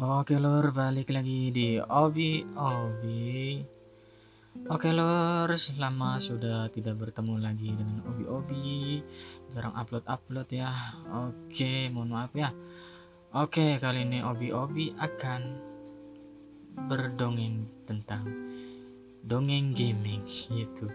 Oke lor, balik lagi di Obi Obi. Oke lor, lama sudah tidak bertemu lagi dengan Obi Obi. Jarang upload ya. Oke, mohon maaf ya. Oke, kali ini Obi Obi akan berdongeng tentang dongeng gaming, yaitu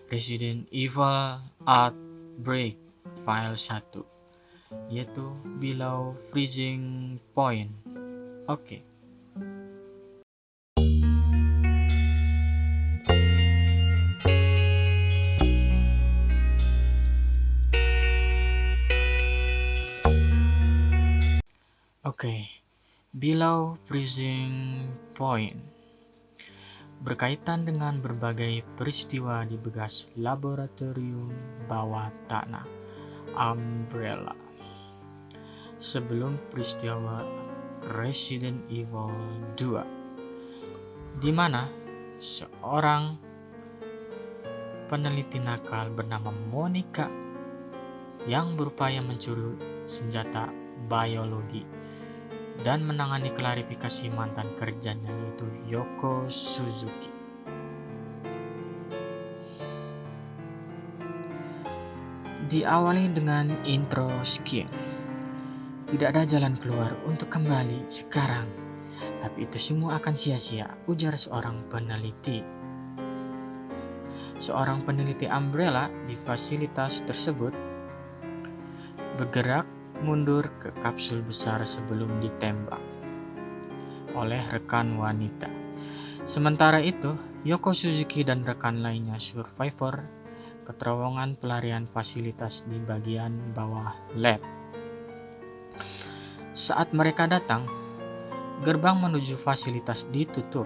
Resident Evil Outbreak File 1, yaitu Below Freezing Point. Oke. Below Freezing Point berkaitan dengan berbagai peristiwa di bekas laboratorium bawah tanah Umbrella sebelum peristiwa Resident Evil 2, di mana seorang peneliti nakal bernama Monica yang berupaya mencuri senjata biologi dan menangani klarifikasi mantan kerjanya, yaitu Yoko Suzuki. Diawali dengan intro skin. Tidak ada jalan keluar untuk kembali sekarang, tapi itu semua akan sia-sia, ujar seorang peneliti. Seorang peneliti Umbrella di fasilitas tersebut bergerak mundur ke kapsul besar sebelum ditembak oleh rekan wanita. Sementara itu, Yoko Suzuki dan rekan lainnya survivor ke terowongan pelarian fasilitas di bagian bawah lab. Saat mereka datang, gerbang menuju fasilitas ditutup.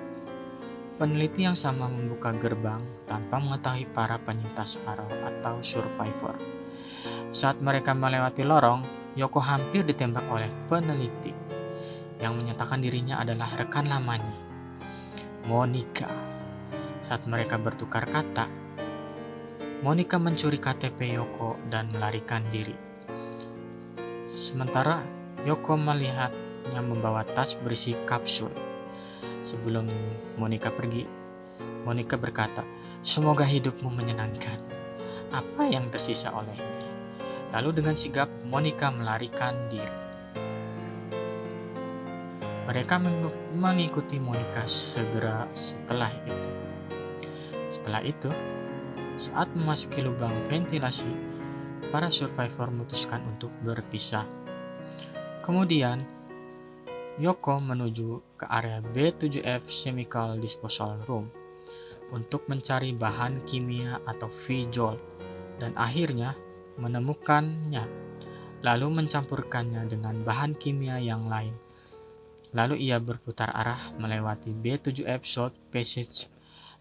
Peneliti yang sama membuka gerbang tanpa mengetahui para penyintas atau survivor. Saat mereka melewati lorong, Yoko hampir ditembak oleh peneliti yang menyatakan dirinya adalah rekan lamanya, Monica. Saat mereka bertukar kata, Monica mencuri KTP Yoko dan melarikan diri. Sementara Yoko melihatnya membawa tas berisi kapsul. Sebelum Monica pergi, Monica berkata, "Semoga hidupmu menyenangkan." Apa yang tersisa olehnya? Lalu dengan sigap Monica melarikan diri. Mereka mengikuti Monica segera setelah itu. Setelah itu, saat memasuki lubang ventilasi, para survivor memutuskan untuk berpisah. Kemudian, Yoko menuju ke area B7F Chemical Disposal Room untuk mencari bahan kimia atau V-Jolt dan akhirnya menemukannya, lalu mencampurkannya dengan bahan kimia yang lain. Lalu ia berputar arah melewati B7F South Passage,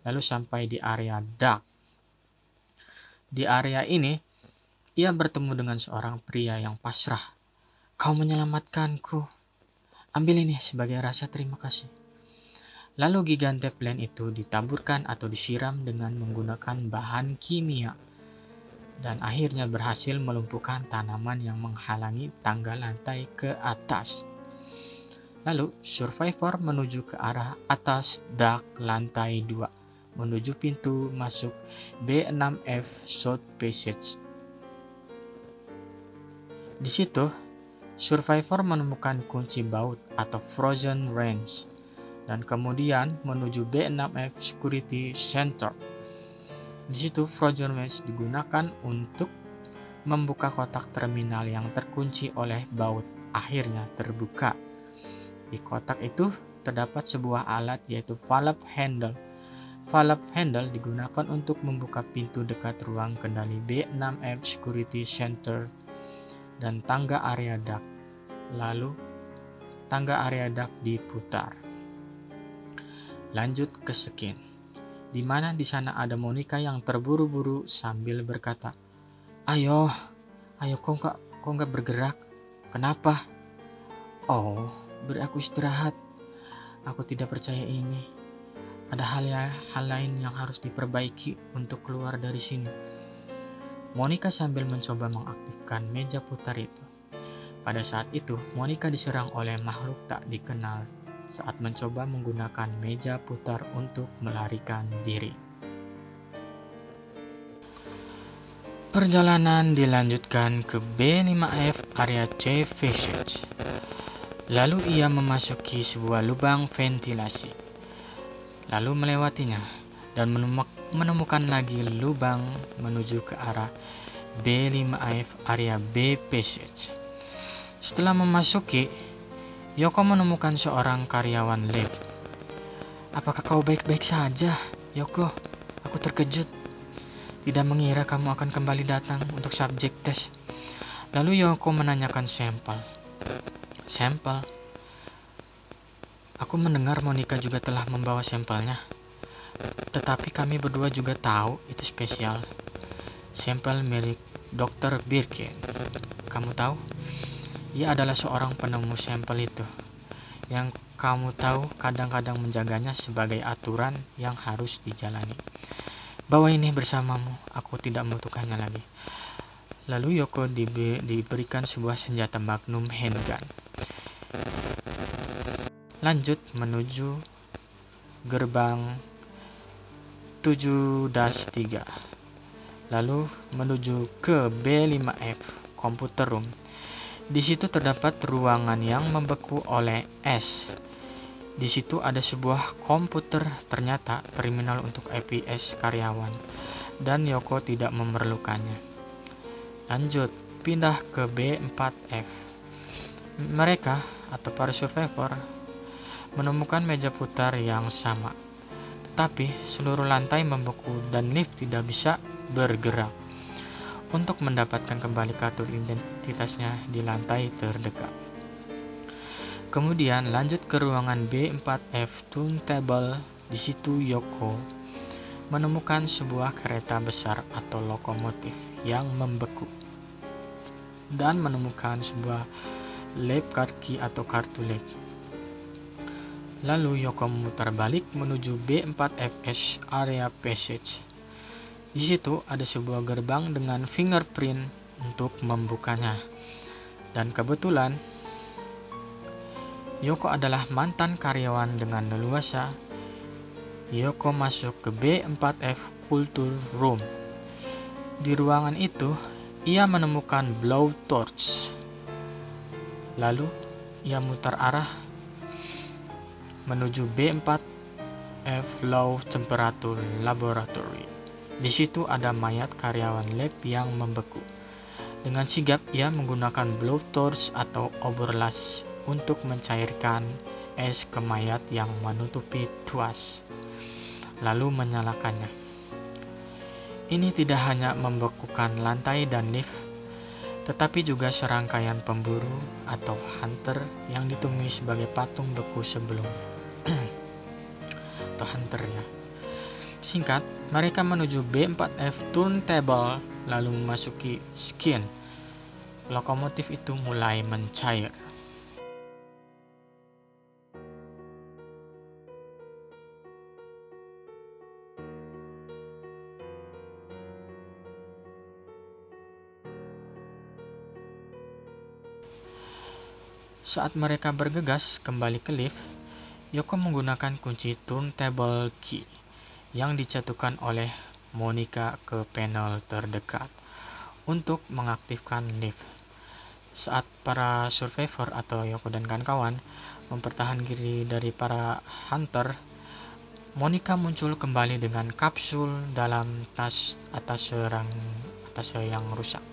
lalu sampai di area Dark. Di area ini, ia bertemu dengan seorang pria yang pasrah. "Kau menyelamatkanku. Ambil ini sebagai rasa terima kasih." Lalu gigante plant itu ditaburkan atau disiram dengan menggunakan bahan kimia, dan akhirnya berhasil melumpuhkan tanaman yang menghalangi tangga lantai ke atas. Lalu survivor menuju ke arah atas Dark lantai 2, menuju pintu masuk B6F South Passage. Di situ, survivor menemukan kunci baut atau frozen wrench dan kemudian menuju B6F Security Center. Di situ frozen wrench digunakan untuk membuka kotak terminal yang terkunci oleh baut, akhirnya terbuka. Di kotak itu terdapat sebuah alat, yaitu valve handle. Valve handle digunakan untuk membuka pintu dekat ruang kendali B6F Security Center dan tangga area Dark. Lalu tangga area Dark diputar. Lanjut ke skin, di mana di sana ada Monica yang terburu-buru sambil berkata, Ayo, kok nggak bergerak? Kenapa?" "Oh, beri aku istirahat. Aku tidak percaya ini. Ada hal lain yang harus diperbaiki untuk keluar dari sini." Monica sambil mencoba mengaktifkan meja putar itu. Pada saat itu, Monica diserang oleh makhluk tak dikenal saat mencoba menggunakan meja putar untuk melarikan diri. Perjalanan dilanjutkan ke B5F area C passage. Lalu ia memasuki sebuah lubang ventilasi, lalu melewatinya dan menemukan lagi lubang menuju ke arah B5F area B passage. Setelah memasuki, Yoko menemukan seorang karyawan lab. "Apakah kau baik-baik saja, Yoko? Aku terkejut. Tidak mengira kamu akan kembali datang untuk subjek tes." Lalu Yoko menanyakan sampel. "Sampel? Aku mendengar Monica juga telah membawa sampelnya. Tetapi kami berdua juga tahu itu spesial. Sampel milik Dr. Birkin. Kamu tahu? Ia adalah seorang penemu sampel itu. Yang kamu tahu kadang-kadang menjaganya sebagai aturan yang harus dijalani. Bawa ini bersamamu, aku tidak membutuhkannya lagi." Lalu Yoko diberikan sebuah senjata magnum handgun. Lanjut menuju gerbang 7-3. Lalu menuju ke B5F Computer Room. Di situ terdapat ruangan yang membeku oleh es. Di situ ada sebuah komputer, ternyata terminal untuk IPS karyawan, dan Yoko tidak memerlukannya. Lanjut, pindah ke B4F. Mereka, atau para survivor, menemukan meja putar yang sama. Tetapi seluruh lantai membeku dan lift tidak bisa bergerak. Untuk mendapatkan kembali kartu identitasnya di lantai terdekat. Kemudian lanjut ke ruangan B4F turntable. Di situ Yoko menemukan sebuah kereta besar atau lokomotif yang membeku dan menemukan sebuah lab card key atau kartu lab. Lalu Yoko memutar balik menuju B4FS area passage. Di situ ada sebuah gerbang dengan fingerprint untuk membukanya. Dan kebetulan Yoko adalah mantan karyawan dengan leluasa. Yoko masuk ke B4F Culture Room. Di ruangan itu, ia menemukan blowtorch. Lalu, ia mutar arah menuju B4F Low Temperature Laboratory. Di situ ada mayat karyawan lab yang membeku. Dengan sigap, ia menggunakan blowtorch atau obor las untuk mencairkan es ke mayat yang menutupi tuas, lalu menyalakannya. Ini tidak hanya membekukan lantai dan lift, tetapi juga serangkaian pemburu atau hunter yang ditumis sebagai patung beku sebelumnya. Atau hunter ya. Singkat, mereka menuju B4F turntable lalu memasuki skin. Lokomotif itu mulai mencair. Saat mereka bergegas kembali ke lift, Yoko menggunakan kunci turntable key yang dijatuhkan oleh Monica ke panel terdekat untuk mengaktifkan lift. Saat para survivor atau Yoko dan kawan-kawan mempertahankan diri dari para hunter, Monica muncul kembali dengan kapsul dalam tas atas yang rusak.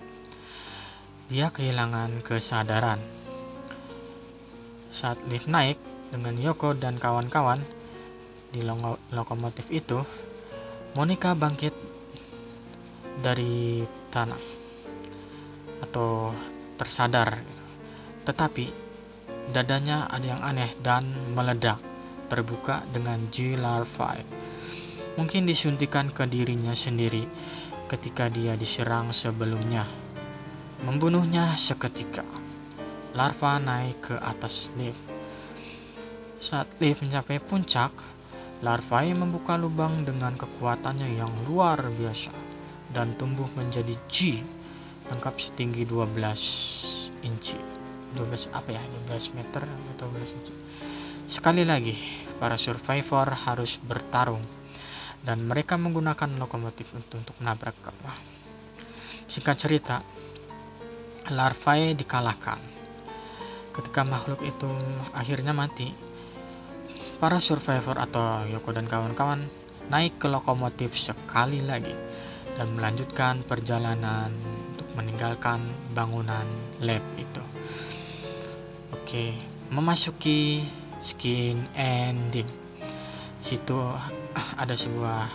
Dia kehilangan kesadaran. Saat lift naik dengan Yoko dan kawan-kawan di lokomotif itu, Monica bangkit dari tanah atau tersadar, tetapi dadanya ada yang aneh dan meledak, terbuka dengan G-larvae. Mungkin disuntikan ke dirinya sendiri ketika dia diserang sebelumnya, membunuhnya seketika. Larva naik ke atas lift. Saat lift mencapai puncak, larvae membuka lubang dengan kekuatannya yang luar biasa dan tumbuh menjadi G lengkap setinggi 12 inci. 12 meter atau 12 inci. Sekali lagi, para survivor harus bertarung dan mereka menggunakan lokomotif untuk menabrak kawah. Singkat cerita, Larvae dikalahkan. Ketika makhluk itu akhirnya mati, para survivor atau Yoko dan kawan-kawan naik ke lokomotif sekali lagi dan melanjutkan perjalanan untuk meninggalkan bangunan lab itu. Oke, memasuki scene ending. Situ ada sebuah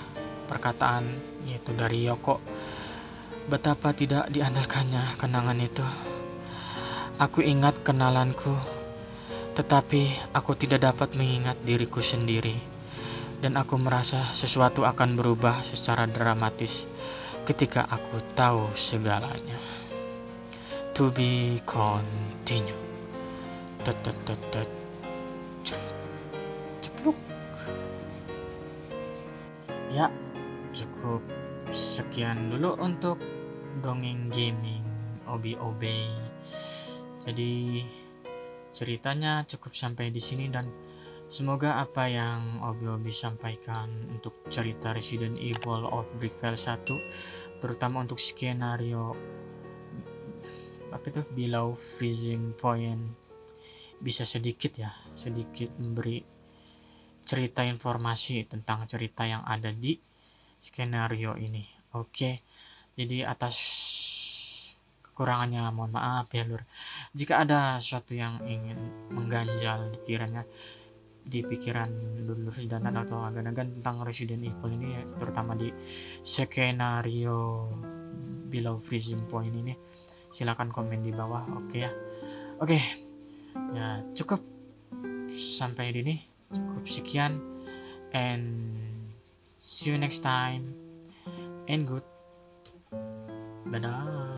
perkataan yaitu dari Yoko. Betapa tidak diandalkannya kenangan itu. Aku ingat kenalanku, tetapi aku tidak dapat mengingat diriku sendiri. Dan aku merasa sesuatu akan berubah secara dramatis ketika aku tahu segalanya. To be continued. Cepluk. Ya, cukup sekian dulu untuk dongeng gaming OB-OB. Jadi ceritanya cukup sampai di sini dan semoga apa yang OB-OB sampaikan untuk cerita Resident Evil Outbreak File 1, terutama untuk skenario Below Freezing Point, bisa sedikit memberi cerita informasi tentang cerita yang ada di skenario ini. Oke, jadi atas kekurangannya mohon maaf ya lur. Jika ada sesuatu yang ingin mengganjal di pikiran lur dan atau agan-agan tentang Resident Evil ini, terutama di skenario Below Freezing Point ini, silakan komen di bawah. Oke ya, cukup sampai ini, cukup sekian, and see you next time and good. Dadah.